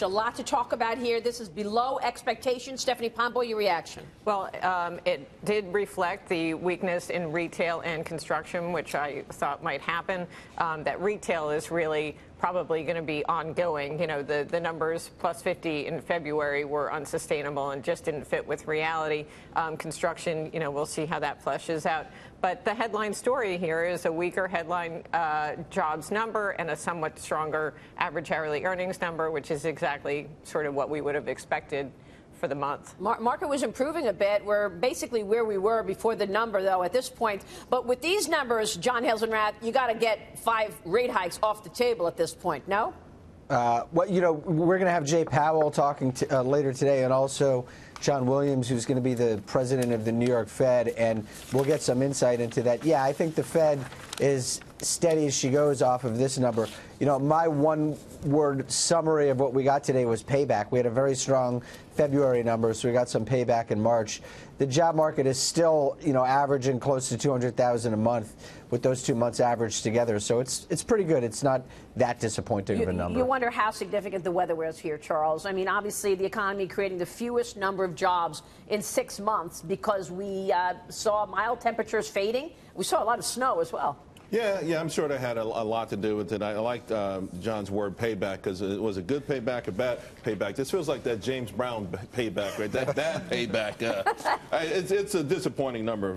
A lot to talk about here. This is below expectations. Stephanie Pombo, your reaction? Well, it did reflect the weakness in retail and construction, which I thought might happen. That retail is really probably going to be ongoing. You know, the numbers plus 50 in February were unsustainable and just didn't fit with reality. Construction, you know, we'll see how that fleshes out. But the headline story here is a weaker headline jobs number and a somewhat stronger average hourly earnings number, which is exactly sort of what we would have expected for the month. Market was improving a bit. We're basically where we were before the number, though, at this point. But with these numbers, John Hilsenrath, you got to get 5 rate hikes off the table at this point, no? Well, you know, we're going to have Jay Powell talking later today, and also John Williams, who's going to be the president of the New York Fed, and we'll get some insight into that. Yeah, I think the Fed is steady as she goes off of this number. You know, my one-word summary of what we got today was payback. We had a very strong February number, so we got some payback in March. The job market is still, you know, averaging close to 200,000 a month with those 2 months averaged together. So it's pretty good. It's not that disappointing of a number. You wonder how significant the weather was here, Charles. I mean, obviously, the economy creating the fewest number of jobs in 6 months because we saw mild temperatures fading. We saw a lot of snow as well. Yeah, I'm sure that had a lot to do with it. I liked John's word payback because it was a good payback, a bad payback. This feels like that James Brown payback, right? That bad payback. It's a disappointing number.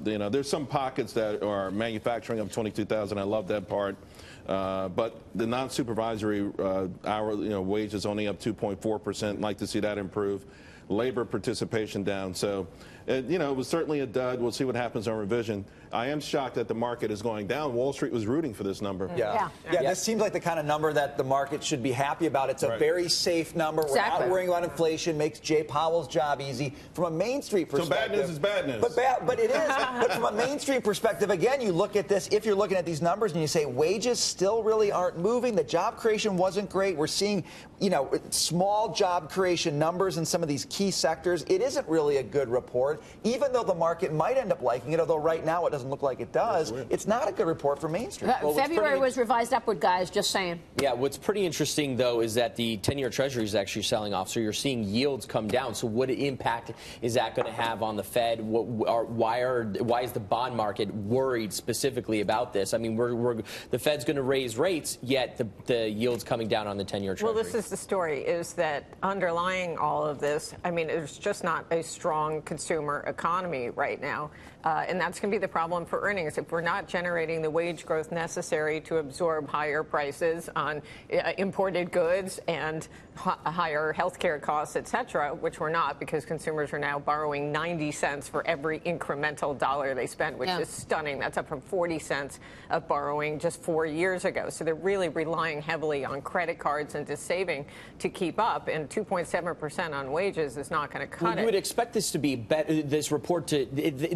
You know, there's some pockets that are manufacturing up 22,000. I love that part. But the non-supervisory hourly wage is only up 2.4%. Like to see that improve. Labor participation down. So, you know, it was certainly a dud. We'll see what happens on revision. I am shocked that the market is going down. Wall Street was rooting for this number. Yeah, this seems like the kind of number that the market should be happy about. It's a very safe number. Exactly. We're not worrying about inflation. Makes Jay Powell's job easy. From a Main Street perspective. So bad news is bad news. But it is. But from a Main Street perspective, again, you look at this, if you're looking at these numbers and you say wages still really aren't moving, the job creation wasn't great. We're seeing, you know, small job creation numbers in some of these key sectors. It isn't really a good report, even though the market might end up liking it, although right now it doesn't look like it does. It's not a good report for Main Street. February was revised upward, guys, just saying. Yeah, what's pretty interesting, though, is that the 10-year Treasury is actually selling off, so you're seeing yields come down. So what impact is that going to have on the Fed? Why is the bond market worried specifically about this? I mean, the Fed's going to raise rates, yet the yields coming down on the 10-year Treasury. Well, this is the story, is that underlying all of this, I mean, there's just not a strong consumer economy right now. And that's going to be the problem for earnings. If we're not generating the wage growth necessary to absorb higher prices on imported goods and higher health care costs, et cetera, which we're not, because consumers are now borrowing 90 cents for every incremental dollar they spend, which is stunning. That's up from 40 cents of borrowing just 4 years ago. So they're really relying heavily on credit cards and just saving to keep up. And 2.7% on wages is not going to cut it. You would expect this to be better, this report to.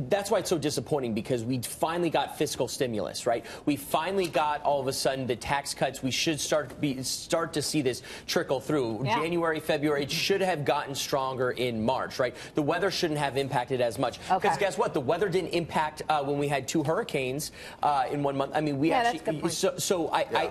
That's why it's so disappointing, because we finally got fiscal stimulus, right? We finally got, all of a sudden, the tax cuts. We should start to see this trickle through. Yeah. January, February, it should have gotten stronger in March, right? The weather shouldn't have impacted as much. Because guess what? The weather didn't impact when we had 2 hurricanes in 1 month. I mean, we actually.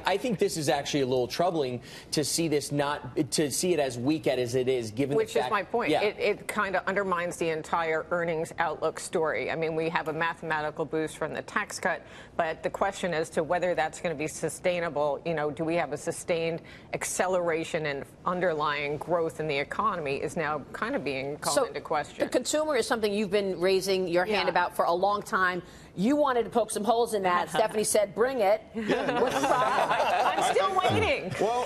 I think this is actually a little troubling to see this to see it as weak as it is, given Which the fact. Is my point. Yeah. It kind of undermines the entire earnings outlook story. I mean, we have a mathematical boost from the tax cut, but the question as to whether that's going to be sustainable, you know, do we have a sustained acceleration in underlying growth in the economy is now kind of being called into question. The consumer is something you've been raising your hand about for a long time. You wanted to poke some holes in that. Stephanie said, bring it. What's the problem? I'm still waiting. Well,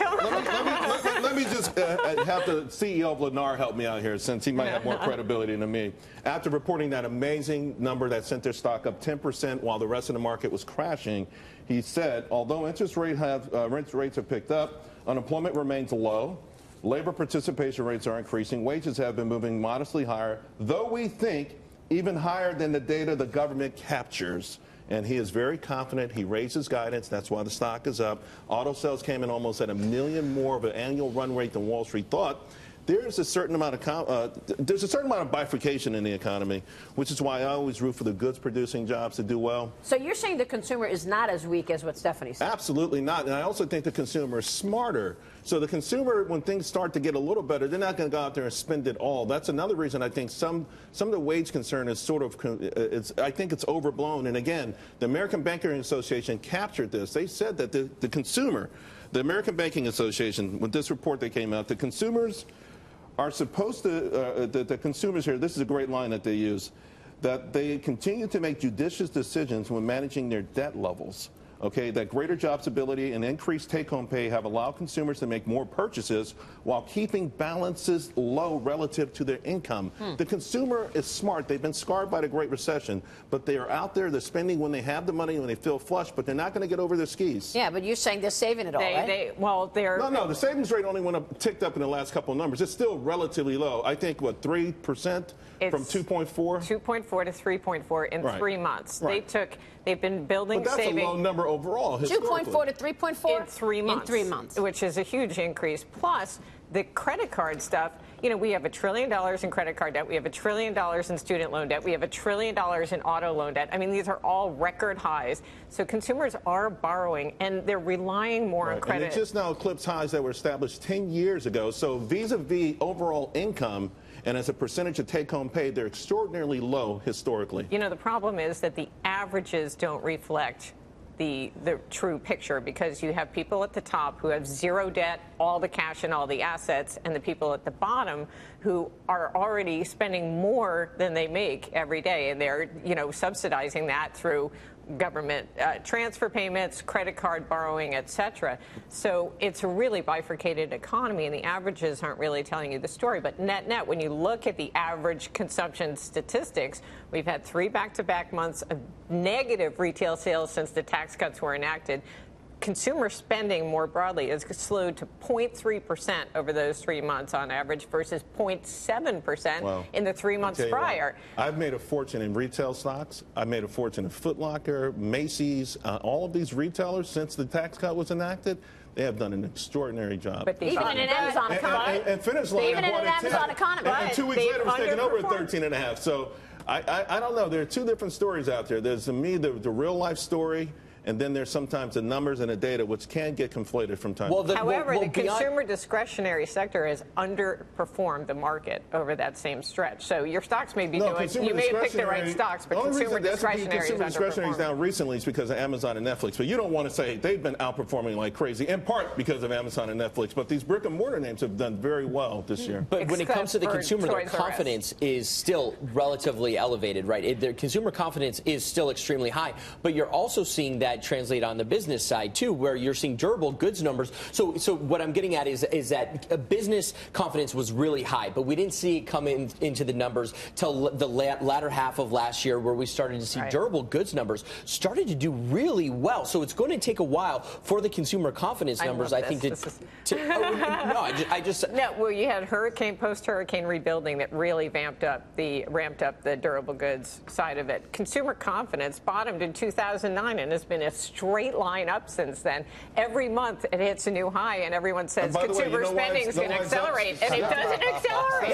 let me just have the CEO of Lennar help me out here, since he might have more credibility than me. After reporting that amazing number that sent their stock up 10% while the rest of the market was crashing, he said, although interest rates have picked up, unemployment remains low, labor participation rates are increasing, wages have been moving modestly higher, though we think even higher than the data the government captures. And he is very confident. He raised his guidance. That's why the stock is up. Auto sales came in almost at 1 million more of an annual run rate than Wall Street thought. there's a certain amount of bifurcation in the economy, which is why I always root for the goods-producing jobs to do well. So you're saying the consumer is not as weak as what Stephanie said? Absolutely not. And I also think the consumer is smarter. So the consumer, when things start to get a little better, they're not going to go out there and spend it all. That's another reason I think some of the wage concern is sort of, I think it's overblown. And again, the American Banking Association captured this. They said that the consumer, the American Banking Association, with this report that came out, the consumers are supposed to, the consumers here, this is a great line that they use, that they continue to make judicious decisions when managing their debt levels. Okay, that greater job stability and increased take-home pay have allowed consumers to make more purchases while keeping balances low relative to their income. The consumer is smart. They've been scarred by the Great Recession, but they are out there. They're spending when they have the money, when they feel flush, but they're not going to get over their skis. Yeah, but you're saying they're saving it all, right? No, the savings rate only ticked up in the last couple of numbers. It's still relatively low. I think, what, 3% from 2.4? 2.4 to 3.4 in 3 months. Right. They've been building but that's savings. a low number overall. 2.4 to 3.4 in 3 months. In 3 months, which is a huge increase. Plus the credit card stuff. You know, we have $1 trillion in credit card debt. We have $1 trillion in student loan debt. We have $1 trillion in auto loan debt. I mean, these are all record highs. So consumers are borrowing, and they're relying more on credit. And it just now eclipsed highs that were established 10 years ago. So vis-a-vis overall income, and as a percentage of take-home pay, they're extraordinarily low historically. You know, the problem is that the averages don't reflect the true picture, because you have people at the top who have zero debt, all the cash and all the assets, and the people at the bottom who are already spending more than they make every day, and they're, you know, subsidizing that through government transfer payments, credit card borrowing, etc. So it's a really bifurcated economy, and the averages aren't really telling you the story. But net, when you look at the average consumption statistics, we've had 3 back-to-back months of negative retail sales since the tax cuts were enacted. Consumer spending more broadly has slowed to 0.3% over those 3 months on average versus 0.7% in the 3 months prior. I've made a fortune in retail stocks. I've made a fortune in Foot Locker, Macy's, all of these retailers since the tax cut was enacted. They have done an extraordinary job. But even in an Amazon economy. And Finish Line Even in an Amazon economy. And 2 weeks later, it was taken over at 13.5. So I don't know. There are two different stories out there. There's, to me, the real life story. And then there's sometimes the numbers and the data, which can get conflated from time to time. However, the consumer discretionary sector has underperformed the market over that same stretch. So your stocks may be doing, you may have picked the right stocks, but consumer discretionary is down recently is because of Amazon and Netflix. But you don't want to say they've been outperforming like crazy, in part because of Amazon and Netflix. But these brick and mortar names have done very well this year. But when it comes to the consumer, their confidence is still relatively elevated, right? Their consumer confidence is still extremely high. But you're also seeing that translate on the business side too, where you're seeing durable goods numbers. So what I'm getting at is that business confidence was really high, but we didn't see it come into the numbers till the latter half of last year, where we started to see durable goods numbers started to do really well. So it's going to take a while for the consumer confidence numbers, I think, well, you had post-hurricane rebuilding that really ramped up the durable goods side of it. Consumer confidence bottomed in 2009 and has been a straight line up since then. Every month it hits a new high, and everyone says consumer spending is going to accelerate, and it doesn't accelerate.